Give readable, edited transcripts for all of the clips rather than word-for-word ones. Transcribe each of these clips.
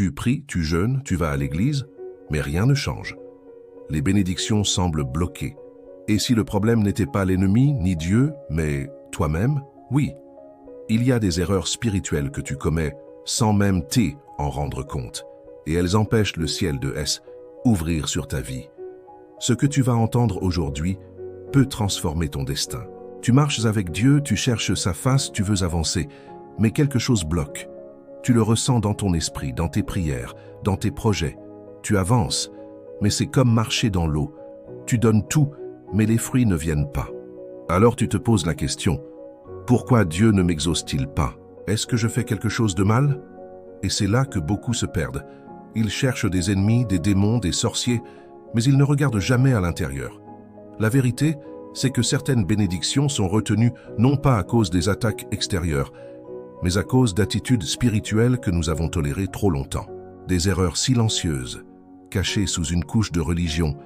Tu pries, tu jeûnes, tu vas à l'église, mais rien ne change. Les bénédictions semblent bloquées. Et si le problème n'était pas l'ennemi, ni Dieu, mais toi-même, oui, il y a des erreurs spirituelles que tu commets sans même en rendre compte. Et elles empêchent le ciel de ouvrir sur ta vie. Ce que tu vas entendre aujourd'hui peut transformer ton destin. Tu marches avec Dieu, tu cherches sa face, tu veux avancer, mais quelque chose bloque. Tu le ressens dans ton esprit, dans tes prières, dans tes projets. Tu avances, mais c'est comme marcher dans l'eau. Tu donnes tout, mais les fruits ne viennent pas. Alors tu te poses la question, pourquoi Dieu ne m'exauce-t-il pas? Est-ce que je fais quelque chose de mal? Et c'est là que beaucoup se perdent. Ils cherchent des ennemis, des démons, des sorciers, mais ils ne regardent jamais à l'intérieur. La vérité, c'est que certaines bénédictions sont retenues non pas à cause des attaques extérieures, mais à cause d'attitudes spirituelles que nous avons tolérées trop longtemps. Des erreurs silencieuses, cachées sous une couche de religion,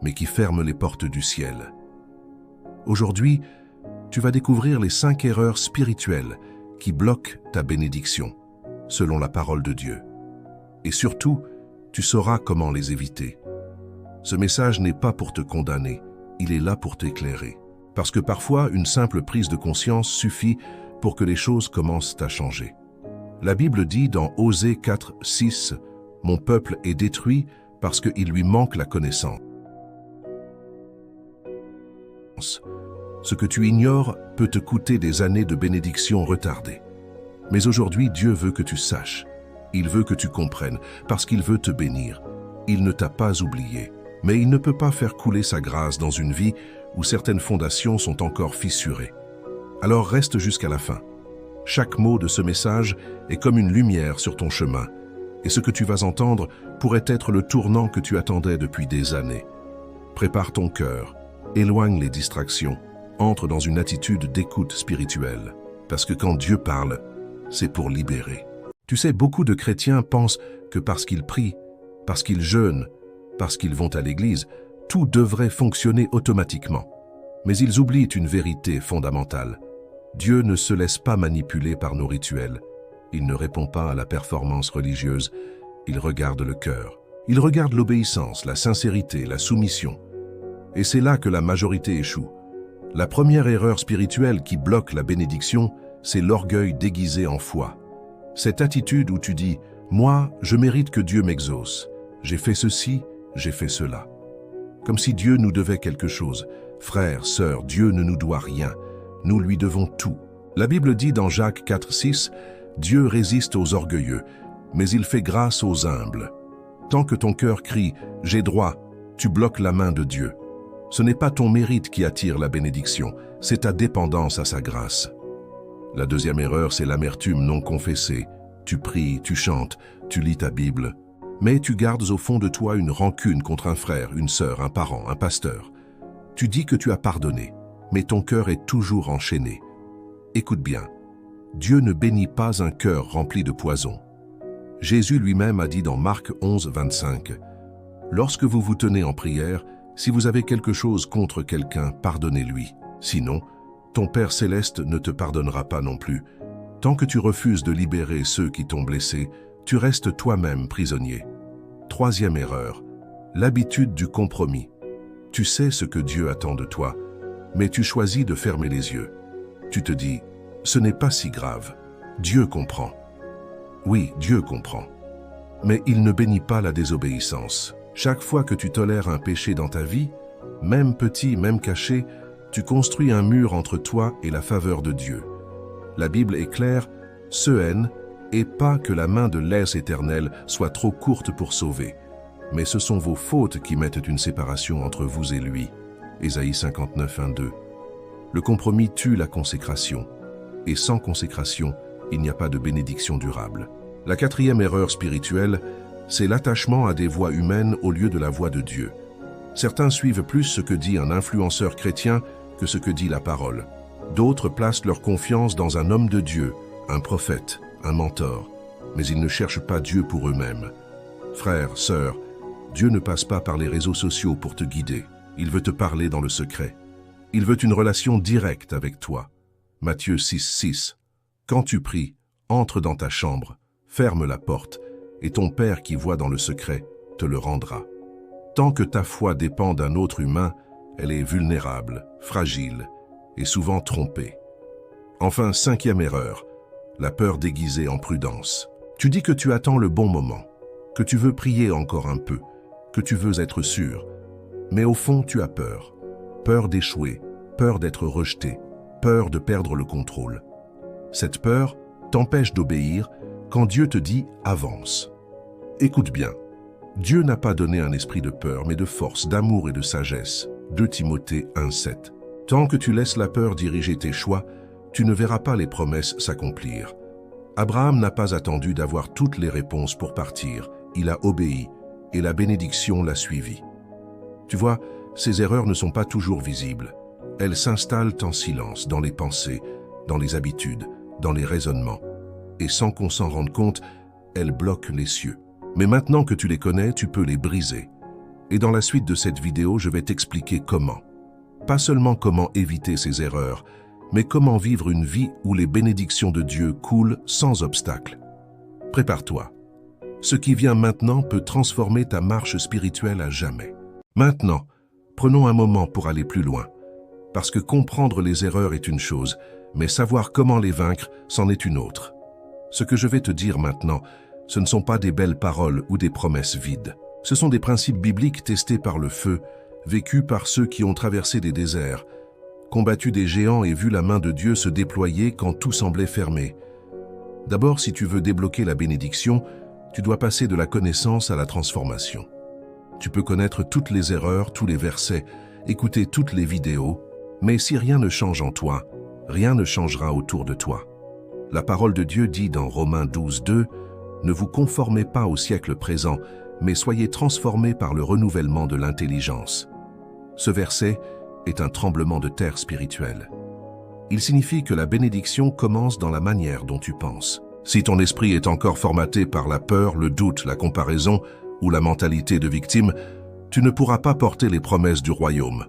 mais qui ferment les portes du ciel. Aujourd'hui, tu vas découvrir les 5 erreurs spirituelles qui bloquent ta bénédiction, selon la parole de Dieu. Et surtout, tu sauras comment les éviter. Ce message n'est pas pour te condamner, il est là pour t'éclairer. Parce que parfois, une simple prise de conscience suffit pour que les choses commencent à changer. La Bible dit dans Osée 4, 6, « Mon peuple est détruit parce qu'il lui manque la connaissance. » Ce que tu ignores peut te coûter des années de bénédictions retardées. Mais aujourd'hui, Dieu veut que tu saches. Il veut que tu comprennes, parce qu'il veut te bénir. Il ne t'a pas oublié, mais il ne peut pas faire couler sa grâce dans une vie où certaines fondations sont encore fissurées. Alors reste jusqu'à la fin. Chaque mot de ce message est comme une lumière sur ton chemin, et ce que tu vas entendre pourrait être le tournant que tu attendais depuis des années. Prépare ton cœur, éloigne les distractions, entre dans une attitude d'écoute spirituelle, parce que quand Dieu parle, c'est pour libérer. Tu sais, beaucoup de chrétiens pensent que parce qu'ils prient, parce qu'ils jeûnent, parce qu'ils vont à l'église, tout devrait fonctionner automatiquement. Mais ils oublient une vérité fondamentale. Dieu ne se laisse pas manipuler par nos rituels. Il ne répond pas à la performance religieuse, il regarde le cœur. Il regarde l'obéissance, la sincérité, la soumission. Et c'est là que la majorité échoue. La première erreur spirituelle qui bloque la bénédiction, c'est l'orgueil déguisé en foi. Cette attitude où tu dis « Moi, je mérite que Dieu m'exauce. J'ai fait ceci, j'ai fait cela. » Comme si Dieu nous devait quelque chose. Frères, sœurs, Dieu ne nous doit rien. Nous lui devons tout. La Bible dit dans Jacques 4, 6, « Dieu résiste aux orgueilleux, mais il fait grâce aux humbles. » Tant que ton cœur crie « J'ai droit », tu bloques la main de Dieu. Ce n'est pas ton mérite qui attire la bénédiction, c'est ta dépendance à sa grâce. La deuxième erreur, c'est l'amertume non confessée. Tu pries, tu chantes, tu lis ta Bible, mais tu gardes au fond de toi une rancune contre un frère, une sœur, un parent, un pasteur. Tu dis que tu as pardonné, mais ton cœur est toujours enchaîné. Écoute bien, Dieu ne bénit pas un cœur rempli de poison. Jésus lui-même a dit dans Marc 11, 25, « Lorsque vous vous tenez en prière, si vous avez quelque chose contre quelqu'un, pardonnez-lui. Sinon, ton Père céleste ne te pardonnera pas non plus. Tant que tu refuses de libérer ceux qui t'ont blessé, tu restes toi-même prisonnier. » Troisième erreur, l'habitude du compromis. Tu sais ce que Dieu attend de toi, mais tu choisis de fermer les yeux. Tu te dis, ce n'est pas si grave. Dieu comprend. Oui, Dieu comprend. Mais il ne bénit pas la désobéissance. Chaque fois que tu tolères un péché dans ta vie, même petit, même caché, tu construis un mur entre toi et la faveur de Dieu. La Bible est claire, se haine, et pas que la main de l'aise éternelle soit trop courte pour sauver. Mais ce sont vos fautes qui mettent une séparation entre vous et lui. Ésaïe 59, 1, 2. Le compromis tue la consécration. Et sans consécration, il n'y a pas de bénédiction durable. La quatrième erreur spirituelle, c'est l'attachement à des voies humaines au lieu de la voie de Dieu. Certains suivent plus ce que dit un influenceur chrétien que ce que dit la parole. D'autres placent leur confiance dans un homme de Dieu, un prophète, un mentor, mais ils ne cherchent pas Dieu pour eux-mêmes. Frères, sœurs, Dieu ne passe pas par les réseaux sociaux pour te guider. Il veut te parler dans le secret. Il veut une relation directe avec toi. Matthieu 6, 6. Quand tu pries, entre dans ta chambre, ferme la porte et ton Père qui voit dans le secret te le rendra. Tant que ta foi dépend d'un autre humain, elle est vulnérable, fragile et souvent trompée. Enfin, 5e erreur, la peur déguisée en prudence. Tu dis que tu attends le bon moment, que tu veux prier encore un peu, que tu veux être sûr. Mais au fond, tu as peur. Peur d'échouer, peur d'être rejeté, peur de perdre le contrôle. Cette peur t'empêche d'obéir quand Dieu te dit « avance ». Écoute bien, Dieu n'a pas donné un esprit de peur, mais de force, d'amour et de sagesse. 2 Timothée 1,7. Tant que tu laisses la peur diriger tes choix, tu ne verras pas les promesses s'accomplir. Abraham n'a pas attendu d'avoir toutes les réponses pour partir. Il a obéi et la bénédiction l'a suivi. Tu vois, ces erreurs ne sont pas toujours visibles. Elles s'installent en silence, dans les pensées, dans les habitudes, dans les raisonnements. Et sans qu'on s'en rende compte, elles bloquent les cieux. Mais maintenant que tu les connais, tu peux les briser. Et dans la suite de cette vidéo, je vais t'expliquer comment. Pas seulement comment éviter ces erreurs, mais comment vivre une vie où les bénédictions de Dieu coulent sans obstacle. Prépare-toi. Ce qui vient maintenant peut transformer ta marche spirituelle à jamais. Maintenant, prenons un moment pour aller plus loin. Parce que comprendre les erreurs est une chose, mais savoir comment les vaincre, c'en est une autre. Ce que je vais te dire maintenant, ce ne sont pas des belles paroles ou des promesses vides. Ce sont des principes bibliques testés par le feu, vécus par ceux qui ont traversé des déserts, combattu des géants et vu la main de Dieu se déployer quand tout semblait fermé. D'abord, si tu veux débloquer la bénédiction, tu dois passer de la connaissance à la transformation. Tu peux connaître toutes les erreurs, tous les versets, écouter toutes les vidéos, mais si rien ne change en toi, rien ne changera autour de toi. La parole de Dieu dit dans Romains 12:2, « Ne vous conformez pas au siècle présent, mais soyez transformés par le renouvellement de l'intelligence. » Ce verset est un tremblement de terre spirituel. Il signifie que la bénédiction commence dans la manière dont tu penses. Si ton esprit est encore formaté par la peur, le doute, la comparaison ou la mentalité de victime, tu ne pourras pas porter les promesses du royaume.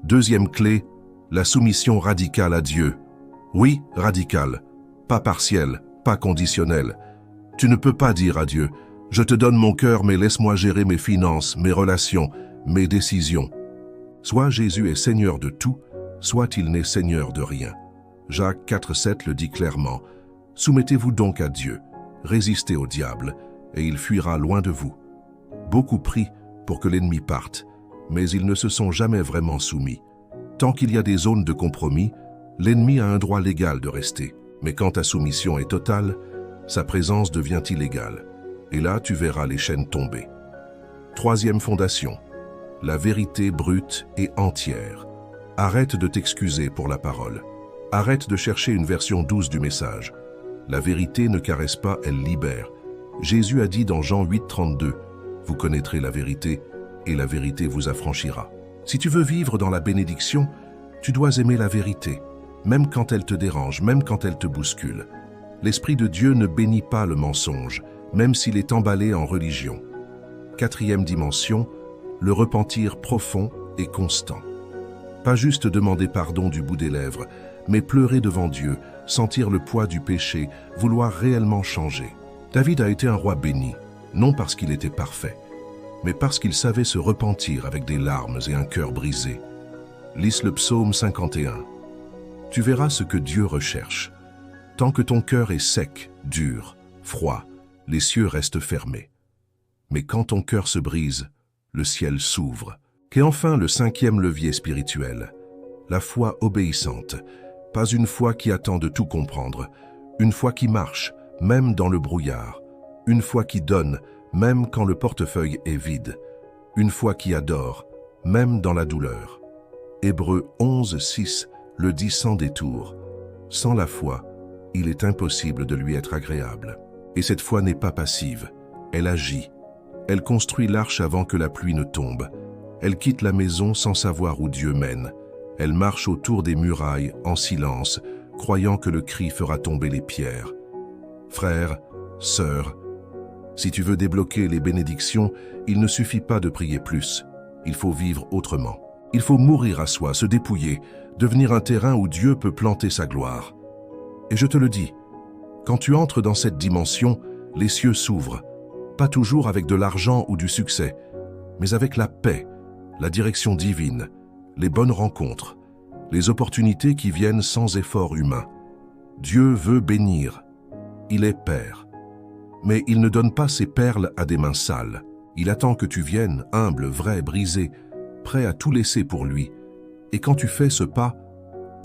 Deuxième clé, la soumission radicale à Dieu. Oui, radicale, pas partielle, pas conditionnelle. Tu ne peux pas dire à Dieu, « Je te donne mon cœur, mais laisse-moi gérer mes finances, mes relations, mes décisions. » Soit Jésus est Seigneur de tout, soit il n'est Seigneur de rien. Jacques 4,7 le dit clairement. Soumettez-vous donc à Dieu, résistez au diable, et il fuira loin de vous. Beaucoup prient pour que l'ennemi parte, mais ils ne se sont jamais vraiment soumis. Tant qu'il y a des zones de compromis, l'ennemi a un droit légal de rester. Mais quand ta soumission est totale, sa présence devient illégale. Et là, tu verras les chaînes tomber. Troisième fondation, la vérité brute et entière. Arrête de t'excuser pour la parole. Arrête de chercher une version douce du message. La vérité ne caresse pas, elle libère. Jésus a dit dans Jean 8,32, « Vous connaîtrez la vérité, et la vérité vous affranchira. » Si tu veux vivre dans la bénédiction, tu dois aimer la vérité, même quand elle te dérange, même quand elle te bouscule. L'Esprit de Dieu ne bénit pas le mensonge, même s'il est emballé en religion. Quatrième dimension, le repentir profond et constant. Pas juste demander pardon du bout des lèvres, mais pleurer devant Dieu, sentir le poids du péché, vouloir réellement changer. David a été un roi béni, non parce qu'il était parfait, mais parce qu'il savait se repentir avec des larmes et un cœur brisé. Lis le psaume 51. Tu verras ce que Dieu recherche. Tant que ton cœur est sec, dur, froid, les cieux restent fermés. Mais quand ton cœur se brise, le ciel s'ouvre. Qu'est enfin le cinquième levier spirituel, la foi obéissante. Pas une foi qui attend de tout comprendre, une foi qui marche, même dans le brouillard, une foi qui donne, même quand le portefeuille est vide, une foi qui adore, même dans la douleur. Hébreux 11:6 le dit sans détour. Sans la foi, il est impossible de lui être agréable. Et cette foi n'est pas passive, elle agit. Elle construit l'arche avant que la pluie ne tombe. Elle quitte la maison sans savoir où Dieu mène. Elle marche autour des murailles en silence, croyant que le cri fera tomber les pierres. Frères, sœurs, si tu veux débloquer les bénédictions, il ne suffit pas de prier plus. Il faut vivre autrement. Il faut mourir à soi, se dépouiller, devenir un terrain où Dieu peut planter sa gloire. Et je te le dis, quand tu entres dans cette dimension, les cieux s'ouvrent. pas toujours avec de l'argent ou du succès, mais avec la paix, la direction divine, les bonnes rencontres, les opportunités qui viennent sans effort humain. Dieu veut bénir. Il est Père. Mais il ne donne pas ses perles à des mains sales. Il attend que tu viennes, humble, vrai, brisé, prêt à tout laisser pour lui. Et quand tu fais ce pas,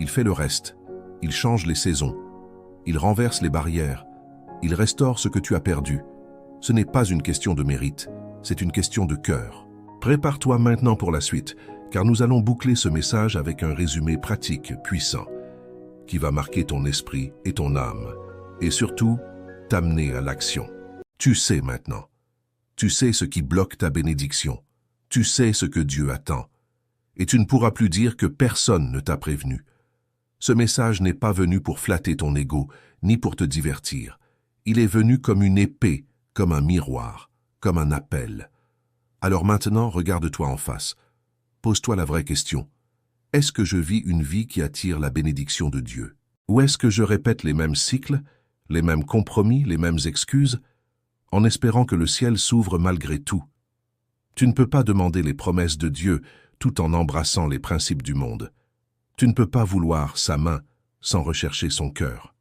il fait le reste. Il change les saisons. Il renverse les barrières. Il restaure ce que tu as perdu. Ce n'est pas une question de mérite, c'est une question de cœur. Prépare-toi maintenant pour la suite, car nous allons boucler ce message avec un résumé pratique, puissant, qui va marquer ton esprit et ton âme, et surtout, t'amener à l'action. Tu sais maintenant. Tu sais ce qui bloque ta bénédiction. Tu sais ce que Dieu attend. Et tu ne pourras plus dire que personne ne t'a prévenu. Ce message n'est pas venu pour flatter ton ego, ni pour te divertir. Il est venu comme une épée, comme un miroir, comme un appel. Alors maintenant, regarde-toi en face. Pose-toi la vraie question. Est-ce que je vis une vie qui attire la bénédiction de Dieu? Ou est-ce que je répète les mêmes cycles, les mêmes compromis, les mêmes excuses, en espérant que le ciel s'ouvre malgré tout? Tu ne peux pas demander les promesses de Dieu tout en embrassant les principes du monde. Tu ne peux pas vouloir sa main sans rechercher son cœur.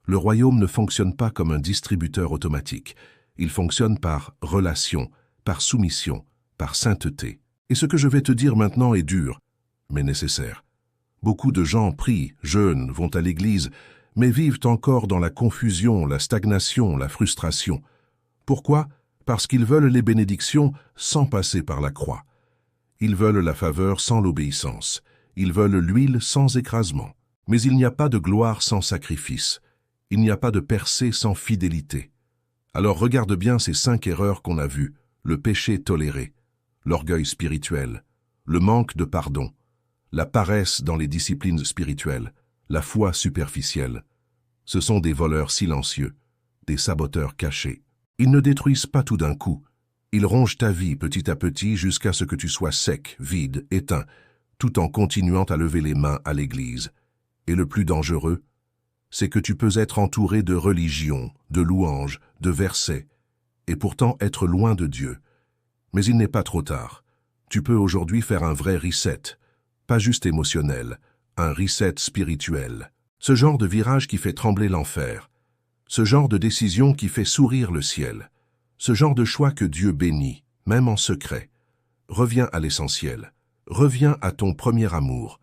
Le royaume ne fonctionne pas comme un distributeur automatique. Il fonctionne par relation, par soumission, par sainteté. Et ce que je vais te dire maintenant est dur, mais nécessaire. Beaucoup de gens prient, jeûnent, vont à l'église, mais vivent encore dans la confusion, la stagnation, la frustration. Pourquoi? Parce qu'ils veulent les bénédictions sans passer par la croix. Ils veulent la faveur sans l'obéissance. Ils veulent l'huile sans écrasement. Mais il n'y a pas de gloire sans sacrifice. Il n'y a pas de percée sans fidélité. Alors regarde bien ces 5 erreurs qu'on a vues. Le péché toléré, l'orgueil spirituel, le manque de pardon, la paresse dans les disciplines spirituelles, la foi superficielle. Ce sont des voleurs silencieux, des saboteurs cachés. Ils ne détruisent pas tout d'un coup. Ils rongent ta vie petit à petit jusqu'à ce que tu sois sec, vide, éteint, tout en continuant à lever les mains à l'église. Et le plus dangereux, c'est que tu peux être entouré de religions, de louanges, de versets, et pourtant être loin de Dieu. Mais il n'est pas trop tard. Tu peux aujourd'hui faire un vrai reset, pas juste émotionnel, un reset spirituel. Ce genre de virage qui fait trembler l'enfer, ce genre de décision qui fait sourire le ciel, ce genre de choix que Dieu bénit, même en secret. Reviens à l'essentiel, reviens à ton premier amour,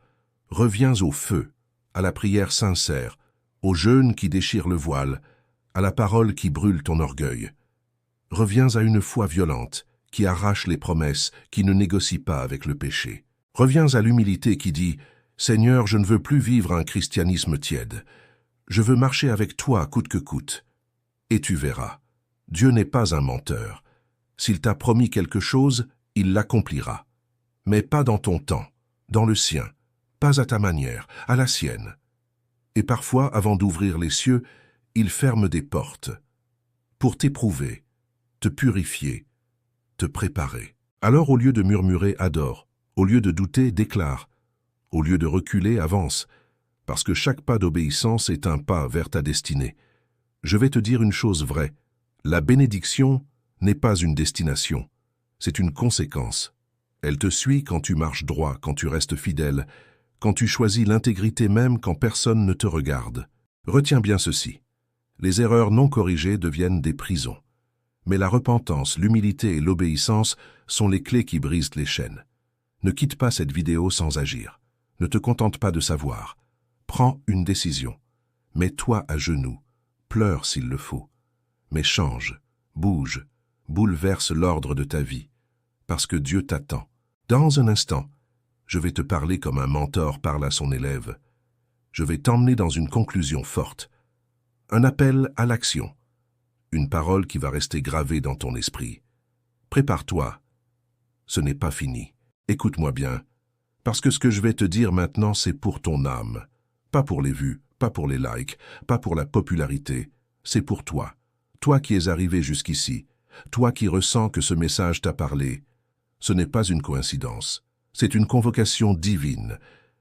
reviens au feu, à la prière sincère, au jeûne qui déchire le voile, à la parole qui brûle ton orgueil. Reviens à une foi violente, qui arrache les promesses, qui ne négocie pas avec le péché. Reviens à l'humilité qui dit « Seigneur, je ne veux plus vivre un christianisme tiède. Je veux marcher avec toi coûte que coûte. » Et tu verras, Dieu n'est pas un menteur. S'il t'a promis quelque chose, il l'accomplira. Mais pas dans ton temps, dans le sien, pas à ta manière, à la sienne. Et parfois, avant d'ouvrir les cieux, il ferme des portes pour t'éprouver, te purifier, te préparer. Alors au lieu de murmurer, adore, au lieu de douter, déclare, au lieu de reculer, avance, parce que chaque pas d'obéissance est un pas vers ta destinée. Je vais te dire une chose vraie, la bénédiction n'est pas une destination, c'est une conséquence. Elle te suit quand tu marches droit, quand tu restes fidèle, quand tu choisis l'intégrité même quand personne ne te regarde. Retiens bien ceci, les erreurs non corrigées deviennent des prisons. Mais la repentance, l'humilité et l'obéissance sont les clés qui brisent les chaînes. Ne quitte pas cette vidéo sans agir. Ne te contente pas de savoir. Prends une décision. Mets-toi à genoux. Pleure s'il le faut. Mais change, bouge, bouleverse l'ordre de ta vie. Parce que Dieu t'attend. Dans un instant, je vais te parler comme un mentor parle à son élève. Je vais t'emmener dans une conclusion forte. Un appel à l'action. Une parole qui va rester gravée dans ton esprit. Prépare-toi. Ce n'est pas fini. Écoute-moi bien. Parce que ce que je vais te dire maintenant, c'est pour ton âme. Pas pour les vues, pas pour les likes, pas pour la popularité. C'est pour toi. Toi qui es arrivé jusqu'ici. Toi qui ressens que ce message t'a parlé. Ce n'est pas une coïncidence. C'est une convocation divine.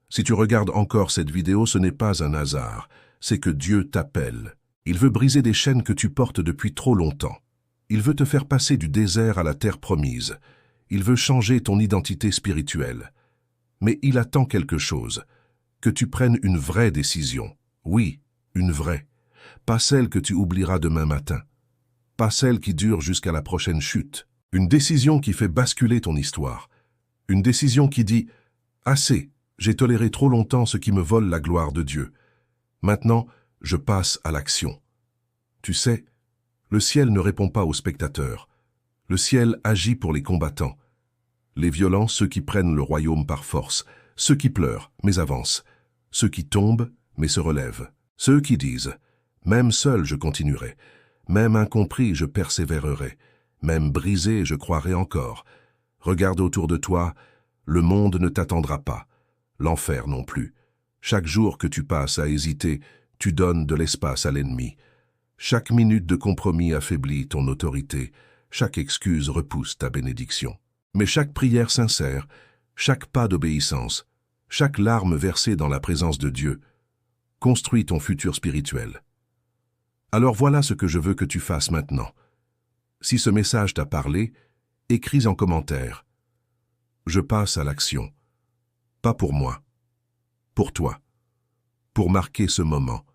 Si tu regardes encore cette vidéo, ce n'est pas un hasard. C'est que Dieu t'appelle. Il veut briser des chaînes que tu portes depuis trop longtemps. Il veut te faire passer du désert à la terre promise. Il veut changer ton identité spirituelle. Mais il attend quelque chose, que tu prennes une vraie décision. Oui, une vraie. Pas celle que tu oublieras demain matin. Pas celle qui dure jusqu'à la prochaine chute. Une décision qui fait basculer ton histoire. Une décision qui dit « Assez, j'ai toléré trop longtemps ce qui me vole la gloire de Dieu. Maintenant, je passe à l'action. » Tu sais, le ciel ne répond pas aux spectateurs. Le ciel agit pour les combattants. Les violents, ceux qui prennent le royaume par force. Ceux qui pleurent, mais avancent. Ceux qui tombent, mais se relèvent. Ceux qui disent « Même seul, je continuerai. Même incompris, je persévérerai. Même brisé, je croirai encore. Regarde autour de toi, le monde ne t'attendra pas. L'enfer non plus. Chaque jour que tu passes à hésiter, tu donnes de l'espace à l'ennemi. Chaque minute de compromis affaiblit ton autorité. Chaque excuse repousse ta bénédiction. Mais chaque prière sincère, chaque pas d'obéissance, chaque larme versée dans la présence de Dieu, construit ton futur spirituel. Alors voilà ce que je veux que tu fasses maintenant. Si ce message t'a parlé, écris en commentaire. Je passe à l'action. Pas pour moi, pour toi. Pour marquer ce moment.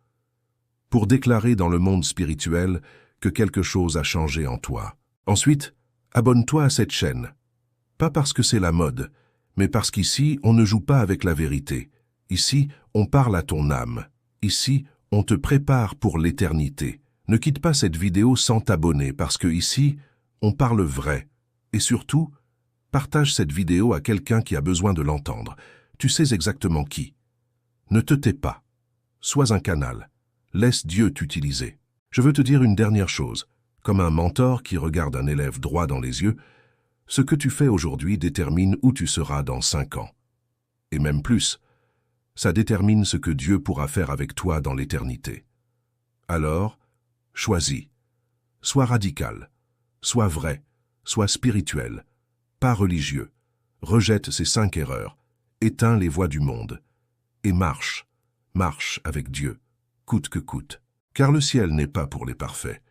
Pour déclarer dans le monde spirituel que quelque chose a changé en toi. Ensuite, abonne-toi à cette chaîne. Pas parce que c'est la mode, mais parce qu'ici, on ne joue pas avec la vérité. Ici, on parle à ton âme. Ici, on te prépare pour l'éternité. Ne quitte pas cette vidéo sans t'abonner parce que ici, on parle vrai. Et surtout, partage cette vidéo à quelqu'un qui a besoin de l'entendre. Tu sais exactement qui. Ne te tais pas. Sois un canal. Laisse Dieu t'utiliser. Je veux te dire une dernière chose. Comme un mentor qui regarde un élève droit dans les yeux, ce que tu fais aujourd'hui détermine où tu seras dans 5 ans. Et même plus, ça détermine ce que Dieu pourra faire avec toi dans l'éternité. Alors, choisis. Sois radical. Sois vrai. Sois spirituel. Pas religieux. Rejette ces 5 erreurs. Éteins les voies du monde. Et marche. Marche avec Dieu, coûte que coûte. Car le ciel n'est pas pour les parfaits.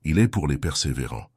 Il est pour les persévérants.